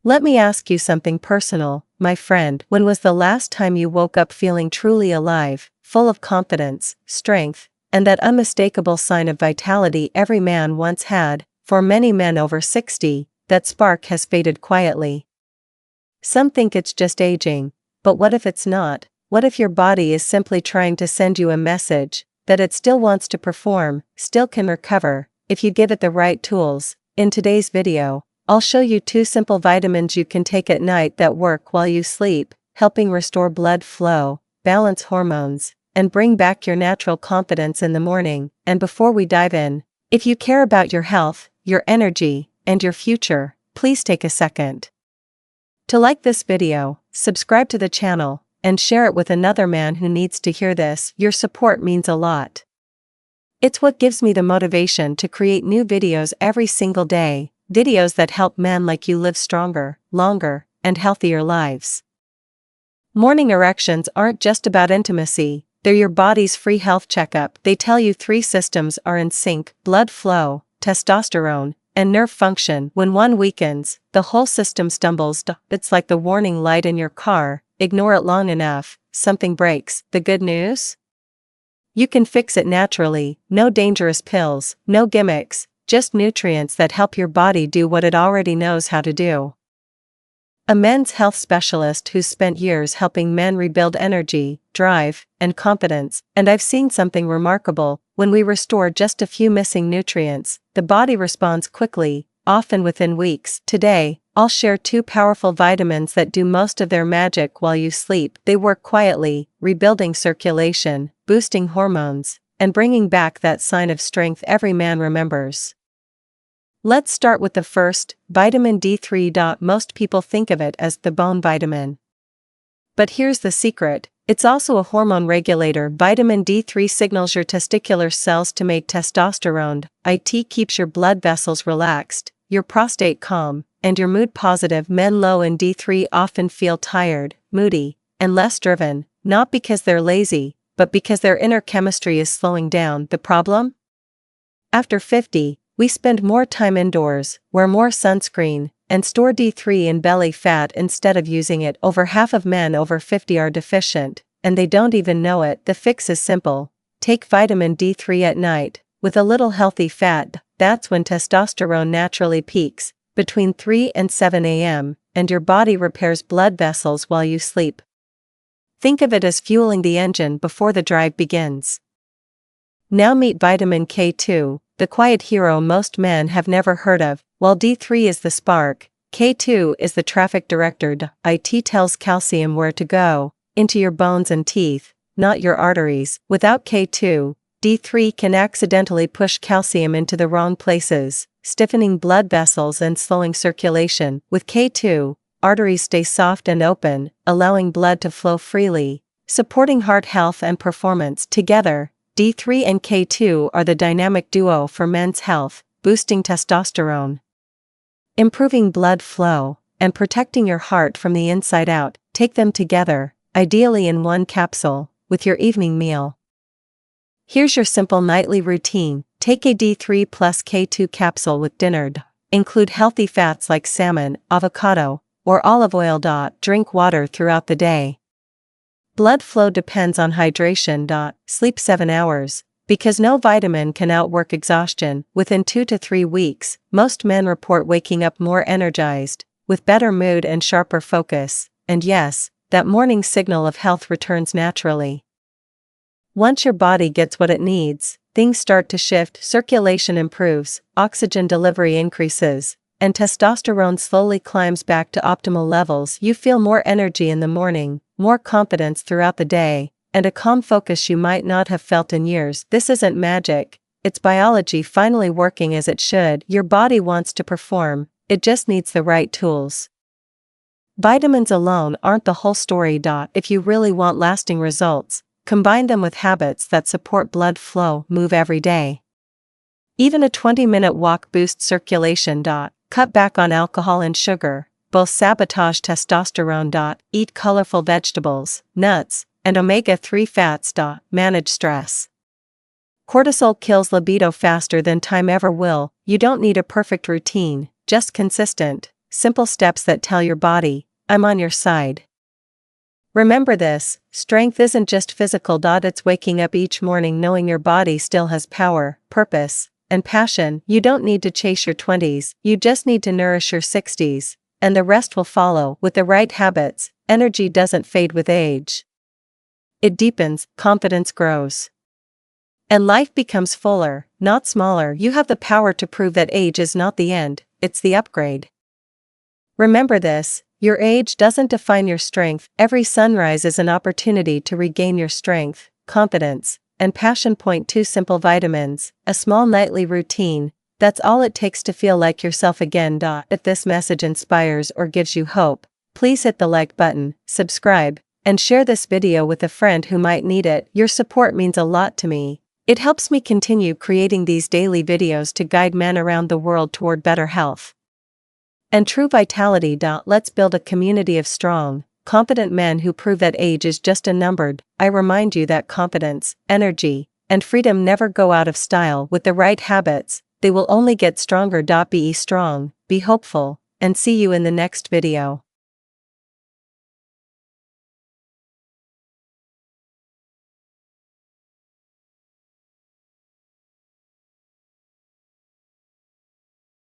Let me ask you something personal, my friend. When was the last time you woke up feeling truly alive, full of confidence, strength, and that unmistakable sign of vitality every man once had? For many men over 60, that spark has faded quietly. Some think it's just aging, but what if it's not? What if your body is simply trying to send you a message that it still wants to perform, still can recover, if you give it the right tools? In today's video, I'll show you 2 simple vitamins you can take at night that work while you sleep, helping restore blood flow, balance hormones, and bring back your natural confidence in the morning. And before we dive in, if you care about your health, your energy, and your future, please take a second to like this video, subscribe to the channel, and share it with another man who needs to hear this. Your support means a lot. It's what gives me the motivation to create new videos every single day, videos that help men like you live stronger, longer, and healthier lives. Morning erections aren't just about intimacy, they're your body's free health checkup. They tell you 3 systems are in sync: blood flow, testosterone, and nerve function. When one weakens, the whole system stumbles. It's like the warning light in your car. Ignore it long enough, something breaks. The good news? You can fix it naturally. No dangerous pills, no gimmicks, just nutrients that help your body do what it already knows how to do. A men's health specialist who's spent years helping men rebuild energy, drive, and confidence, and I've seen something remarkable. When we restore just a few missing nutrients, the body responds quickly, often within weeks. Today, I'll share 2 powerful vitamins that do most of their magic while you sleep. They work quietly, rebuilding circulation, boosting hormones, and bringing back that sign of strength every man remembers. Let's start with the first, vitamin D3. Most people think of it as the bone vitamin. But here's the secret: it's also a hormone regulator. Vitamin D3 signals your testicular cells to make testosterone. It keeps your blood vessels relaxed, your prostate calm, and your mood positive. Men low in D3 often feel tired, moody, and less driven, not because they're lazy, but because their inner chemistry is slowing down. The problem? After 50, we spend more time indoors, wear more sunscreen, and store D3 in belly fat instead of using it. Over half of men over 50 are deficient, and they don't even know it. The fix is simple: take vitamin D3 at night, with a little healthy fat. That's when testosterone naturally peaks, between 3 and 7 a.m., and your body repairs blood vessels while you sleep. Think of it as fueling the engine before the drive begins. Now meet vitamin K2, the quiet hero most men have never heard of. While D3 is the spark, K2 is the traffic director. It tells calcium where to go, into your bones and teeth, not your arteries. Without K2, D3 can accidentally push calcium into the wrong places, stiffening blood vessels and slowing circulation. With K2, arteries stay soft and open, allowing blood to flow freely, supporting heart health and performance. Together, D3 and K2 are the dynamic duo for men's health, boosting testosterone, improving blood flow, and protecting your heart from the inside out. Take them together, ideally in one capsule, with your evening meal. Here's your simple nightly routine: take a D3 plus K2 capsule with dinner. Include healthy fats like salmon, avocado, or olive oil. Drink water throughout the day. Blood flow depends on hydration. Sleep 7 hours, because no vitamin can outwork exhaustion. Within 2 to 3 weeks, most men report waking up more energized, with better mood and sharper focus, and yes, that morning signal of health returns naturally. Once your body gets what it needs, things start to shift. Circulation improves, oxygen delivery increases, and testosterone slowly climbs back to optimal levels. You feel more energy in the morning, more confidence throughout the day, and a calm focus you might not have felt in years. This isn't magic, it's biology finally working as it should. Your body wants to perform, it just needs the right tools. Vitamins alone aren't the whole story. If you really want lasting results, combine them with habits that support blood flow. Move every day. Even a 20-minute walk boosts circulation. Cut back on alcohol and sugar, both sabotage testosterone. Eat colorful vegetables, nuts, and omega-3 fats. Manage stress. Cortisol kills libido faster than time ever will. You don't need a perfect routine, just consistent, simple steps that tell your body, I'm on your side. Remember this, strength isn't just physical. It's waking up each morning knowing your body still has power, purpose, and passion. You don't need to chase your 20s, you just need to nourish your 60s, and the rest will follow. With the right habits, energy doesn't fade with age. It deepens, confidence grows. And life becomes fuller, not smaller. You have the power to prove that age is not the end, it's the upgrade. Remember this, your age doesn't define your strength. Every sunrise is an opportunity to regain your strength, confidence, and passion. Point 2 Simple vitamins, a small nightly routine, that's all it takes to feel like yourself again. If this message inspires or gives you hope, please hit the like button, subscribe, and share this video with a friend who might need it. Your support means a lot to me. It helps me continue creating these daily videos to guide men around the world toward better health and true vitality. Let's build a community of strong, confident men who prove that age is just a number. I remind you that confidence, energy, and freedom never go out of style. With the right habits, they will only get stronger. Be strong, be hopeful, and see you in the next video.